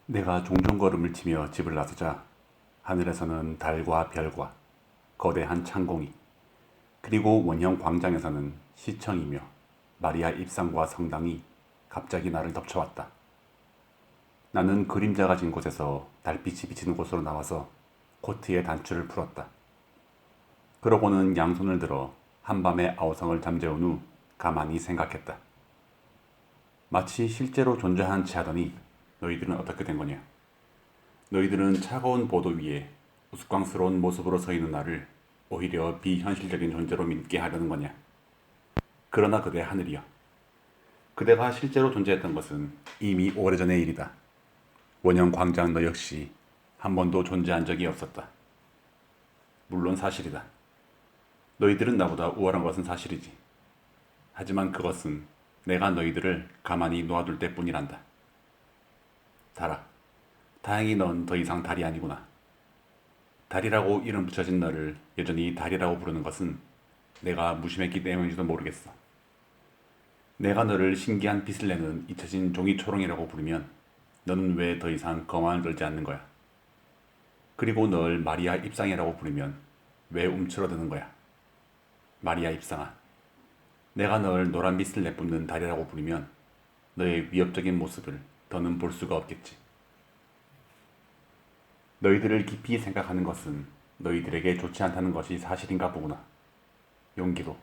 내가 종종 걸음을 치며 집을 나서자 하늘에서는 달과 별과 거대한 창공이, 그리고 원형 광장에서는 시청이며 마리아 입상과 성당이 갑자기 나를 덮쳐왔다. 나는 그림자가 진 곳에서 달빛이 비치는 곳으로 나와서 코트의 단추를 풀었다. 그러고는 양손을 들어 한밤의 아우성을 잠재운 후 가만히 생각했다. 마치 실제로 존재하는 체 하더니 너희들은 어떻게 된 거냐? 너희들은 차가운 보도 위에 우스꽝스러운 모습으로 서 있는 나를 오히려 비현실적인 존재로 믿게 하려는 거냐? 그러나 그대 하늘이여. 그대가 실제로 존재했던 것은 이미 오래전의 일이다. 원형 광장 너 역시 한 번도 존재한 적이 없었다. 물론 사실이다. 너희들은 나보다 우월한 것은 사실이지. 하지만 그것은 내가 너희들을 가만히 놓아둘 때뿐이란다. 달아, 다행히 넌 더 이상 달이 아니구나. 달이라고 이름 붙여진 너를 여전히 달이라고 부르는 것은 내가 무심했기 때문인지도 모르겠어. 내가 너를 신기한 빛을 내는 잊혀진 종이 초롱이라고 부르면 너는 왜 더 이상 거만을 떨지 않는 거야? 그리고 널 마리아 입상이라고 부르면 왜 움츠러드는 거야? 마리아 입상아, 내가 널 노란 빛을 내뿜는 달이라고 부르면 너의 위협적인 모습을 더는 볼 수가 없겠지. 너희들을 깊이 생각하는 것은 너희들에게 좋지 않다는 것이 사실인가 보구나. 용기도,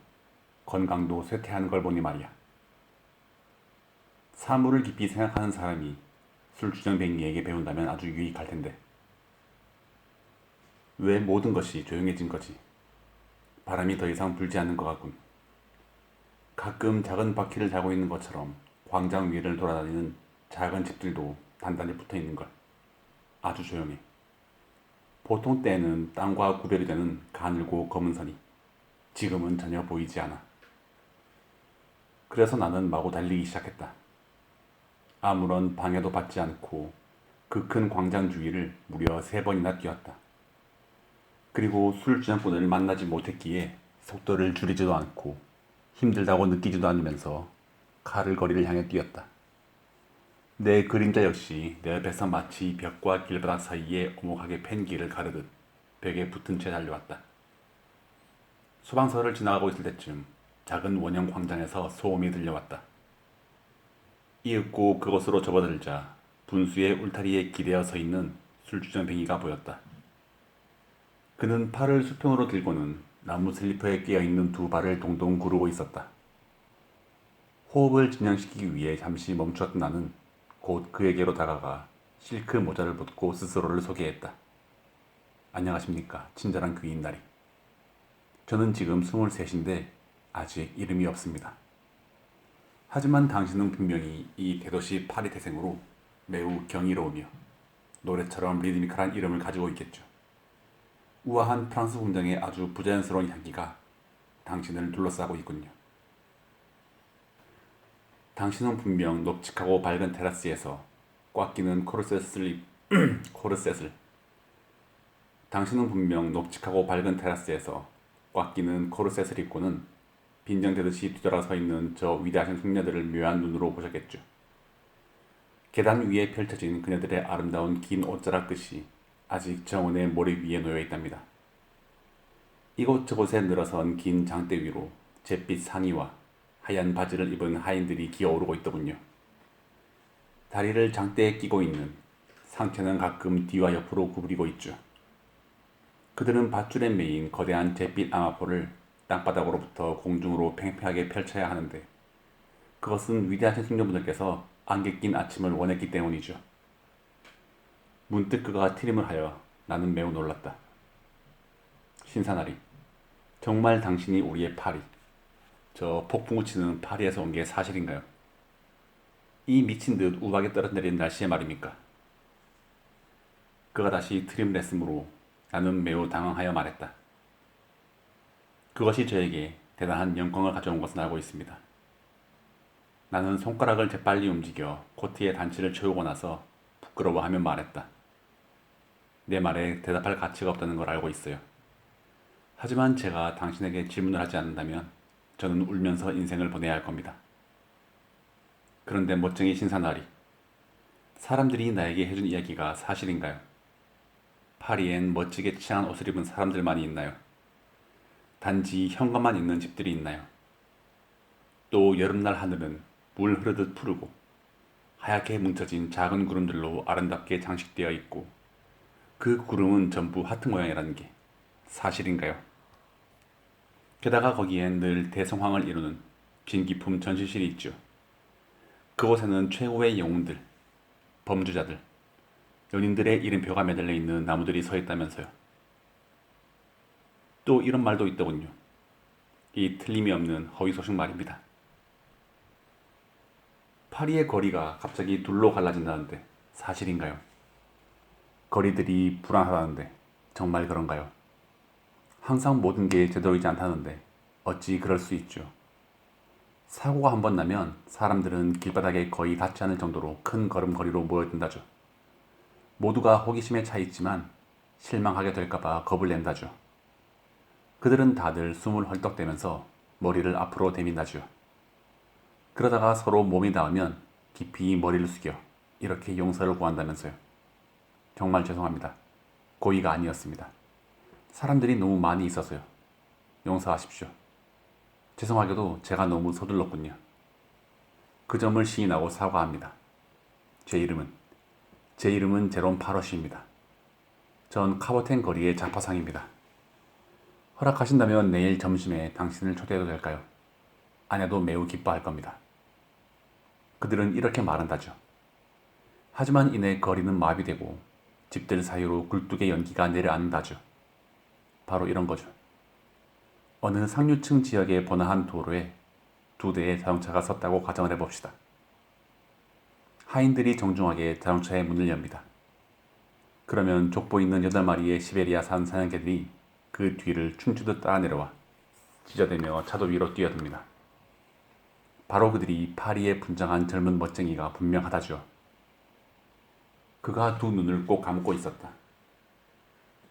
건강도 쇠퇴하는 걸 보니 말이야. 사물을 깊이 생각하는 사람이 술주정뱅이에게 배운다면 아주 유익할 텐데. 왜 모든 것이 조용해진 거지? 바람이 더 이상 불지 않는 것 같군. 가끔 작은 바퀴를 달고 있는 것처럼 광장 위를 돌아다니는 작은 집들도 단단히 붙어 있는 걸. 아주 조용해. 보통 때에는 땅과 구별이 되는 가늘고 검은 선이 지금은 전혀 보이지 않아. 그래서 나는 마구 달리기 시작했다. 아무런 방해도 받지 않고 그 큰 광장 주위를 무려 3번이나 뛰었다. 그리고 술주정꾼을 만나지 못했기에 속도를 줄이지도 않고 힘들다고 느끼지도 않으면서 카를거리를 향해 뛰었다. 내 그림자 역시 내 옆에서 마치 벽과 길바닥 사이에 오목하게 팬 길을 가르듯 벽에 붙은 채 달려왔다. 소방서를 지나가고 있을 때쯤 작은 원형 광장에서 소음이 들려왔다. 이윽고 그곳으로 접어들자 분수의 울타리에 기대어 서 있는 술주정뱅이가 보였다. 그는 팔을 수평으로 들고는 나무 슬리퍼에 끼어있는 2발을 동동 구르고 있었다. 호흡을 진정시키기 위해 잠시 멈추었던 나는 곧 그에게로 다가가 실크 모자를 벗고 스스로를 소개했다. 안녕하십니까, 친절한 귀인나리. 저는 지금 23인데 아직 이름이 없습니다. 하지만 당신은 분명히 이 대도시 파리 태생으로 매우 경이로우며 노래처럼 리드미컬한 이름을 가지고 있겠죠. 우아한 프랑스 궁정의 아주 부자연스러운 향기가 당신을 둘러싸고 있군요. 당신은 분명 높직하고 밝은 테라스에서 꽉 끼는 코르셋을 당신은 분명 높직하고 밝은 테라스에서 꽉 끼는 코르셋을 입고는 빈정대듯이 뒤돌아 서 있는 저 위대하신 숙녀들을 묘한 눈으로 보셨겠죠. 계단 위에 펼쳐진 그녀들의 아름다운 긴 옷자락 끝이 아직 정원의 모래 위에 놓여 있답니다. 이곳저곳에 늘어선 긴 장대 위로 잿빛 상의와 하얀 바지를 입은 하인들이 기어오르고 있더군요. 다리를 장대에 끼고 있는 상체는 가끔 뒤와 옆으로 구부리고 있죠. 그들은 밧줄에 매인 거대한 잿빛 아마포를 땅바닥으로부터 공중으로 팽팽하게 펼쳐야 하는데 그것은 위대하신 숙녀분들께서 안개 낀 아침을 원했기 때문이죠. 문득 그가 트림을 하여 나는 매우 놀랐다. 신사나리, 정말 당신이 우리의 파리, 저 폭풍우 치는 파리에서 온 게 사실인가요? 이 미친 듯 우박에 떨어내린 날씨에 말입니까? 그가 다시 트림을 했으므로 나는 매우 당황하여 말했다. 그것이 저에게 대단한 영광을 가져온 것은 알고 있습니다. 나는 손가락을 재빨리 움직여 코트의 단추를 채우고 나서 부끄러워하며 말했다. 내 말에 대답할 가치가 없다는 걸 알고 있어요. 하지만 제가 당신에게 질문을 하지 않는다면 저는 울면서 인생을 보내야 할 겁니다. 그런데 멋쟁이 신사나리, 사람들이 나에게 해준 이야기가 사실인가요? 파리엔 멋지게 치장한 옷을 입은 사람들만이 있나요? 단지 현관만 있는 집들이 있나요? 또 여름날 하늘은 물 흐르듯 푸르고 하얗게 뭉쳐진 작은 구름들로 아름답게 장식되어 있고 그 구름은 전부 하트 모양이라는 게 사실인가요? 게다가 거기엔 늘 대성황을 이루는 진기품 전시실이 있죠. 그곳에는 최고의 영웅들, 범죄자들, 연인들의 이름표가 매달려 있는 나무들이 서 있다면서요. 또 이런 말도 있더군요. 이 틀림이 없는 허위소식 말입니다. 파리의 거리가 갑자기 둘로 갈라진다는데 사실인가요? 거리들이 불안하다는데 정말 그런가요? 항상 모든 게 제대로이지 않다는데 어찌 그럴 수 있죠? 사고가 한 번 나면 사람들은 길바닥에 거의 닿지 않을 정도로 큰 걸음걸이로 모여든다죠. 모두가 호기심에 차 있지만 실망하게 될까봐 겁을 낸다죠. 그들은 다들 숨을 헐떡대면서 머리를 앞으로 대민다죠. 그러다가 서로 몸이 닿으면 깊이 머리를 숙여 이렇게 용서를 구한다면서요. 정말 죄송합니다. 고의가 아니었습니다. 사람들이 너무 많이 있어서요. 용서하십시오. 죄송하게도 제가 너무 서둘렀군요. 그 점을 시인하고 사과합니다. 제 이름은 제롬 파러시입니다. 전 카보텐 거리의 자파상입니다. 허락하신다면 내일 점심에 당신을 초대해도 될까요? 아내도 매우 기뻐할 겁니다. 그들은 이렇게 말한다죠. 하지만 이내 거리는 마비되고 집들 사이로 굴뚝의 연기가 내려앉는다죠. 바로 이런 거죠. 어느 상류층 지역의 번화한 도로에 2대의 자동차가 섰다고 가정을 해봅시다. 하인들이 정중하게 자동차의 문을 엽니다. 그러면 족보 있는 8마리의 시베리아산 사냥개들이 그 뒤를 춤추듯 따라 내려와 찢어대며 차도 위로 뛰어듭니다. 바로 그들이 파리에 분장한 젊은 멋쟁이가 분명하다죠. 그가 두 눈을 꼭 감고 있었다.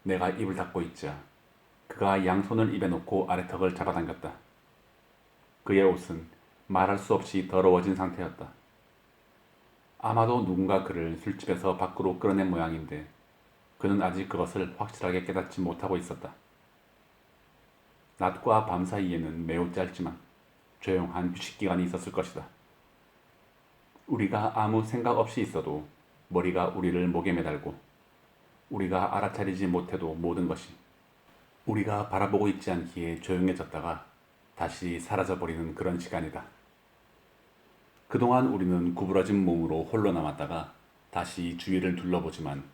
내가 입을 닫고 있자 그가 양손을 입에 놓고 아래턱을 잡아당겼다. 그의 옷은 말할 수 없이 더러워진 상태였다. 아마도 누군가 그를 술집에서 밖으로 끌어낸 모양인데 그는 아직 그것을 확실하게 깨닫지 못하고 있었다. 낮과 밤 사이에는 매우 짧지만 조용한 휴식 기간이 있었을 것이다. 우리가 아무 생각 없이 있어도 머리가 우리를 목에 매달고 우리가 알아차리지 못해도 모든 것이 우리가 바라보고 있지 않기에 조용해졌다가 다시 사라져버리는 그런 시간이다. 그동안 우리는 구부러진 몸으로 홀로 남았다가 다시 주위를 둘러보지만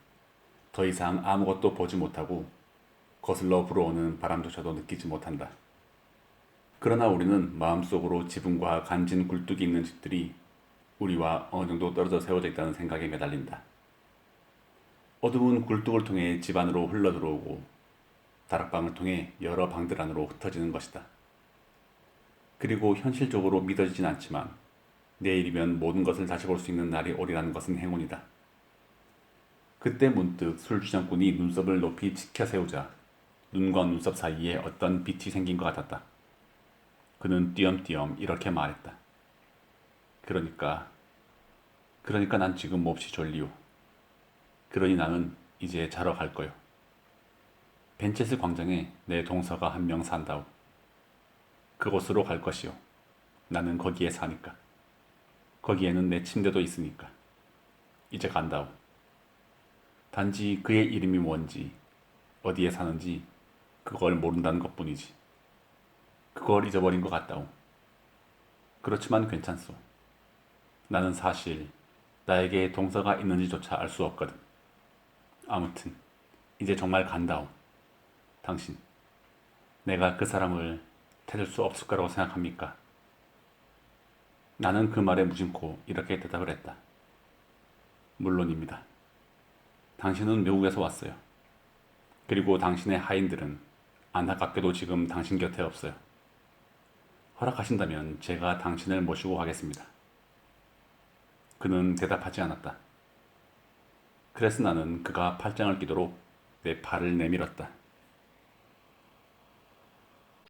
더 이상 아무것도 보지 못하고 거슬러 불어오는 바람조차도 느끼지 못한다. 그러나 우리는 마음속으로 지붕과 간진 굴뚝이 있는 집들이 우리와 어느 정도 떨어져 세워져 있다는 생각에 매달린다. 어두운 굴뚝을 통해 집 안으로 흘러들어오고 다락방을 통해 여러 방들 안으로 흩어지는 것이다. 그리고 현실적으로 믿어지진 않지만 내일이면 모든 것을 다시 볼 수 있는 날이 오리라는 것은 행운이다. 그때 문득 술주정꾼이 눈썹을 높이 치켜 세우자 눈과 눈썹 사이에 어떤 빛이 생긴 것 같았다. 그는 띄엄띄엄 이렇게 말했다. 그러니까 난 지금 몹시 졸리오. 그러니 나는 이제 자러 갈 거요. 벤체스 광장에 내 동서가 한 명 산다오. 그곳으로 갈 것이오. 나는 거기에 사니까. 거기에는 내 침대도 있으니까. 이제 간다오. 단지 그의 이름이 뭔지, 어디에 사는지 그걸 모른다는 것뿐이지. 그걸 잊어버린 것 같다오. 그렇지만 괜찮소. 나는 사실 나에게 동서가 있는지조차 알 수 없거든. 아무튼 이제 정말 간다오. 당신, 내가 그 사람을 찾을 수 없을 거라고 생각합니까? 나는 그 말에 무심코 이렇게 대답을 했다. 물론입니다. 당신은 외국에서 왔어요. 그리고 당신의 하인들은 안타깝게도 지금 당신 곁에 없어요. 허락하신다면 제가 당신을 모시고 가겠습니다. 그는 대답하지 않았다. 그래서 나는 그가 팔짱을 끼도록 내 팔을 내밀었다.